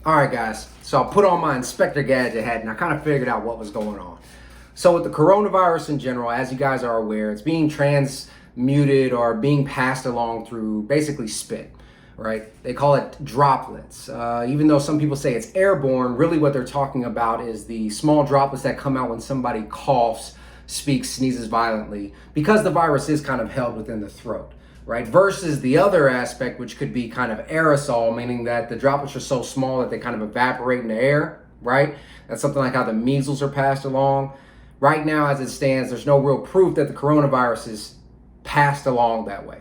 All right, guys. So I put on my Inspector Gadget hat and I kind of figured out what was going on. So with the coronavirus in general, as you guys are aware, it's being transmuted or being passed along through basically spit, right? They call it droplets. Even though some people say it's airborne, really what they're talking about is the small droplets that come out when somebody coughs, speaks, sneezes violently, because the virus is kind of held within the throat. Right? Versus the other aspect, which could be kind of aerosol, meaning that the droplets are so small that they kind of evaporate in the air, right? That's something like how the measles are passed along. Right now, as it stands, there's no real proof that the coronavirus is passed along that way.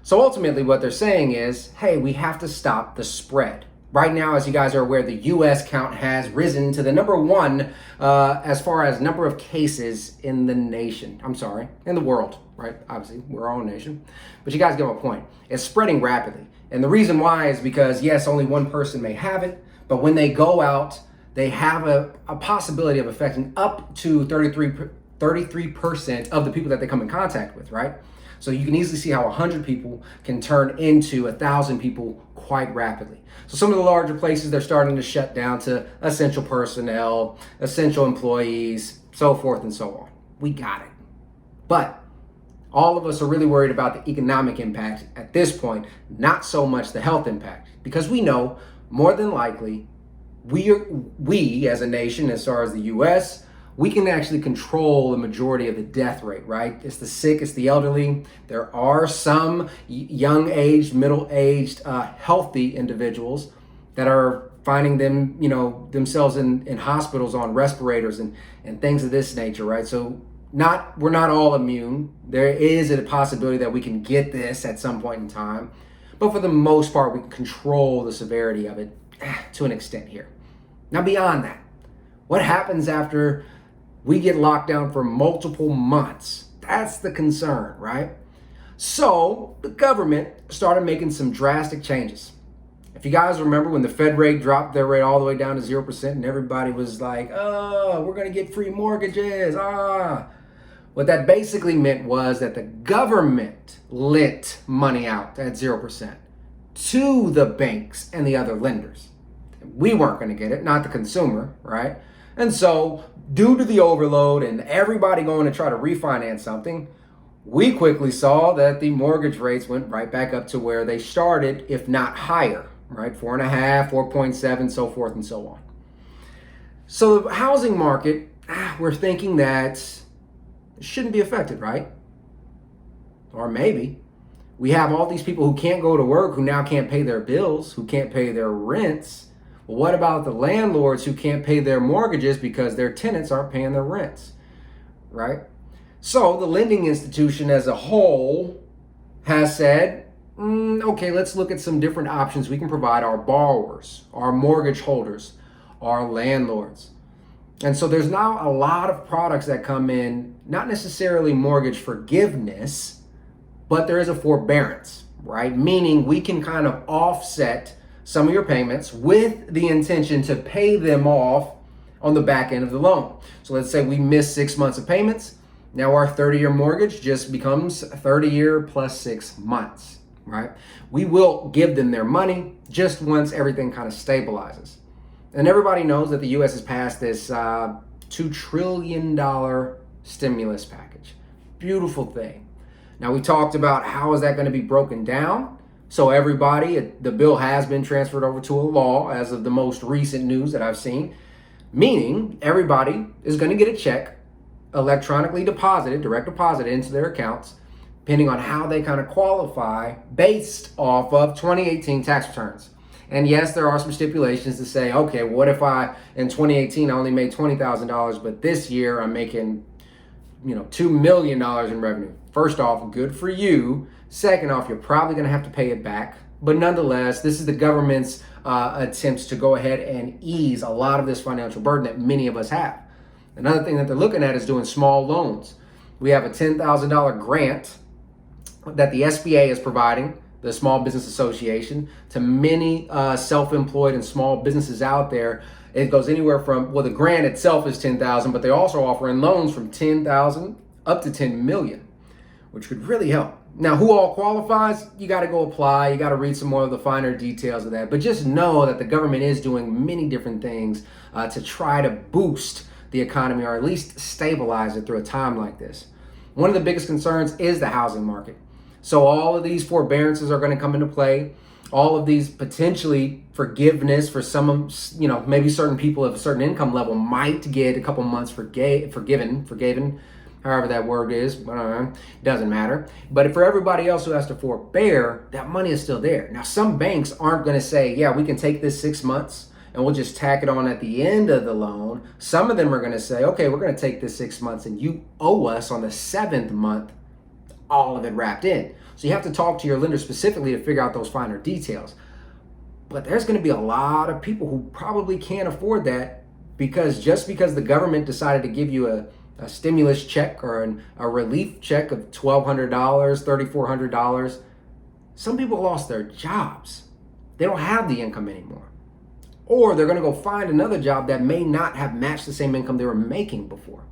So ultimately, what they're saying is, hey, we have to stop the spread. Right now, as you guys are aware, the U.S. count has risen to the number one as far as number of cases in the nation. In the world, right? Obviously, we're our own nation. But you guys get my point. It's spreading rapidly. And the reason why is because, yes, only one person may have it. But when they go out, they have a possibility of affecting up to 33% of the people that they come in contact with, right? So you can easily see how 100 people can turn into 1,000 people quite rapidly. So some of the larger places, they're starting to shut down to essential personnel, essential employees, so forth and so on. We got it. But all of us are really worried about the economic impact at this point, not so much the health impact, because we know more than likely we as a nation, as far as the U.S., we can actually control the majority of the death rate, right? It's the sick, it's the elderly. There are some young-aged, middle-aged, healthy individuals that are finding themselves in hospitals on respirators and things of this nature, right? So we're not all immune. There is a possibility that we can get this at some point in time, but for the most part, we can control the severity of it to an extent here. Now, beyond that, what happens after we get locked down for multiple months? That's the concern, right? So the government started making some drastic changes. If you guys remember when the Fed rate dropped their rate all the way down to 0% and everybody was like, oh, we're going to get free mortgages. What that basically meant was that the government lent money out at 0% to the banks and the other lenders. We weren't going to get it, not the consumer, right? And so due to the overload and everybody going to try to refinance something, we quickly saw that the mortgage rates went right back up to where they started, if not higher, right? 4.5, 4.7, so forth and so on. So the housing market, we're thinking that it shouldn't be affected, right? Or maybe. We have all these people who can't go to work, who now can't pay their bills, who can't pay their rents. Well, what about the landlords who can't pay their mortgages because their tenants aren't paying their rents, right? So the lending institution as a whole has said, okay, let's look at some different options we can provide our borrowers, our mortgage holders, our landlords. And so there's now a lot of products that come in, not necessarily mortgage forgiveness, but there is a forbearance, right? Meaning we can kind of offset some of your payments with the intention to pay them off on the back end of the loan. So let's say we miss 6 months of payments. Now our 30-year mortgage just becomes 30-year plus 6 months, right? We will give them their money just once everything kind of stabilizes. And everybody knows that the U.S. has passed this $2 trillion stimulus package. Beautiful thing. Now we talked about how is that going to be broken down. So everybody, the bill has been transferred over to a law as of the most recent news that I've seen, meaning everybody is going to get a check electronically deposited, direct deposited into their accounts, depending on how they kind of qualify based off of 2018 tax returns. And yes, there are some stipulations to say, okay, what if in 2018, I only made $20,000, but this year I'm making, $2 million in revenue. First off, good for you. Second off, you're probably going to have to pay it back. But nonetheless, this is the government's attempts to go ahead and ease a lot of this financial burden that many of us have. Another thing that they're looking at is doing small loans. We have a $10,000 grant that the SBA is providing, the Small Business Association, to many self-employed and small businesses out there. It goes anywhere from, the grant itself is $10,000, but they also offer in loans from $10,000 up to $10 million, which could really help. Now, who all qualifies? You got to go apply. You got to read some more of the finer details of that. But just know that the government is doing many different things to try to boost the economy, or at least stabilize it through a time like this. One of the biggest concerns is the housing market. So all of these forbearances are going to come into play. All of these potentially forgiveness for some of, maybe certain people of a certain income level might get a couple months forgiven, however that word is, doesn't matter. But for everybody else who has to forbear, that money is still there. Now, some banks aren't going to say, yeah, we can take this 6 months and we'll just tack it on at the end of the loan. Some of them are going to say, okay, we're going to take this 6 months and you owe us on the 7th month, all of it wrapped in. So you have to talk to your lender specifically to figure out those finer details. But there's going to be a lot of people who probably can't afford that because the government decided to give you a stimulus check or a relief check of $1,200, $3,400, some people lost their jobs. They don't have the income anymore. Or they're going to go find another job that may not have matched the same income they were making before.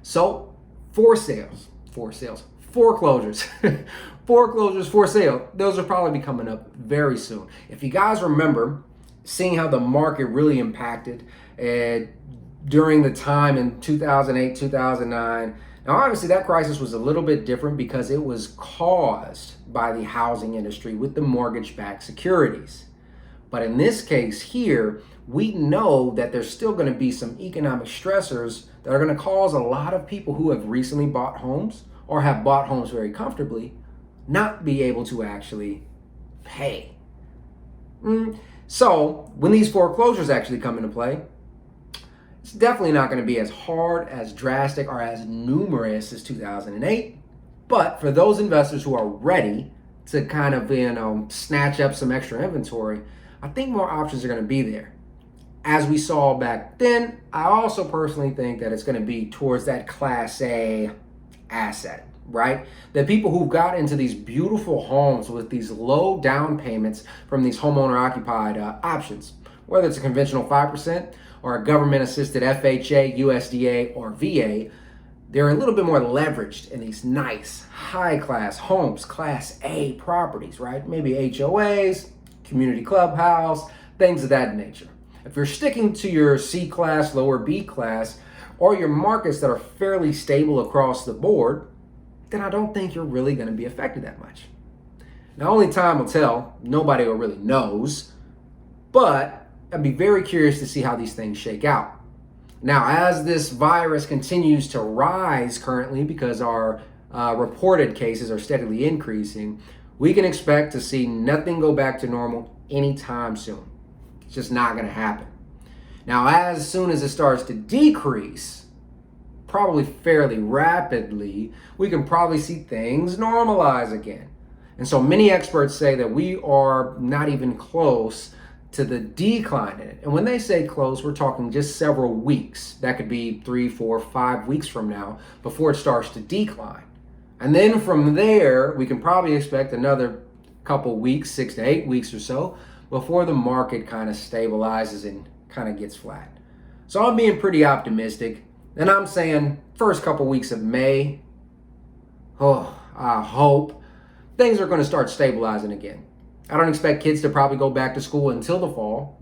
So foreclosures, foreclosures for sale, those will probably be coming up very soon. If you guys remember seeing how the market really impacted during the time in 2008, 2009, now obviously that crisis was a little bit different because it was caused by the housing industry with the mortgage-backed securities. But in this case here, we know that there's still going to be some economic stressors that are going to cause a lot of people who have recently bought homes or have bought homes very comfortably not be able to actually pay. So when these foreclosures actually come into play, it's definitely not going to be as hard, as drastic, or as numerous as 2008. But for those investors who are ready to kind of, snatch up some extra inventory, I think more options are going to be there. As we saw back then, I also personally think that it's going to be towards that Class A asset, right? The people who got into these beautiful homes with these low down payments from these homeowner occupied options, whether it's a conventional 5% or a government assisted FHA, USDA, or VA, they're a little bit more leveraged in these nice high class homes, Class A properties, right? Maybe HOAs, community clubhouse, things of that nature. If you're sticking to your C class, lower B class, or your markets that are fairly stable across the board, then I don't think you're really going to be affected that much. Now, only time will tell. Nobody really knows. But I'd be very curious to see how these things shake out. Now, as this virus continues to rise currently because our reported cases are steadily increasing, we can expect to see nothing go back to normal anytime soon. It's just not going to happen. Now, as soon as it starts to decrease, probably fairly rapidly, we can probably see things normalize again. And so many experts say that we are not even close to the decline in it. And when they say close, we're talking just several weeks. That could be 3, 4, 5 weeks from now before it starts to decline. And then from there, we can probably expect another couple weeks, 6 to 8 weeks or so, before the market kind of stabilizes and kind of gets flat. So I'm being pretty optimistic. And I'm saying first couple weeks of May, I hope things are going to start stabilizing again. I don't expect kids to probably go back to school until the fall,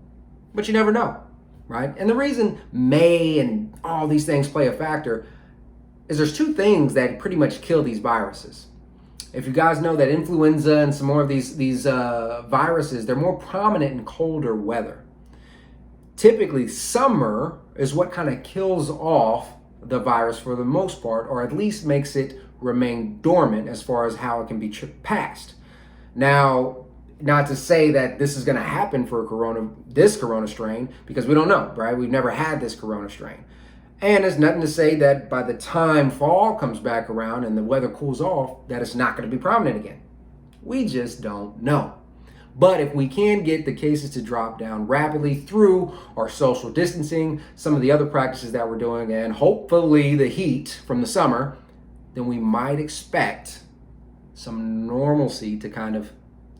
but you never know, right? And the reason May and all these things play a factor is there's two things that pretty much kill these viruses. If you guys know that influenza and some more of these viruses, they're more prominent in colder weather. Typically, summer is what kind of kills off the virus for the most part, or at least makes it remain dormant as far as how it can be passed. Now, not to say that this is going to happen for this corona strain, because we don't know, right? We've never had this corona strain. And there's nothing to say that by the time fall comes back around and the weather cools off, that it's not going to be prominent again. We just don't know. But if we can get the cases to drop down rapidly through our social distancing, some of the other practices that we're doing, and hopefully the heat from the summer, then we might expect some normalcy to kind of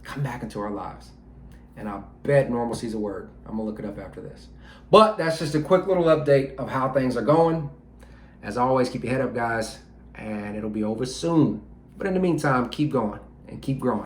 come back into our lives. And I bet normalcy is a word. I'm going to look it up after this. But that's just a quick little update of how things are going. As always, keep your head up, guys, and it'll be over soon. But in the meantime, keep going and keep growing.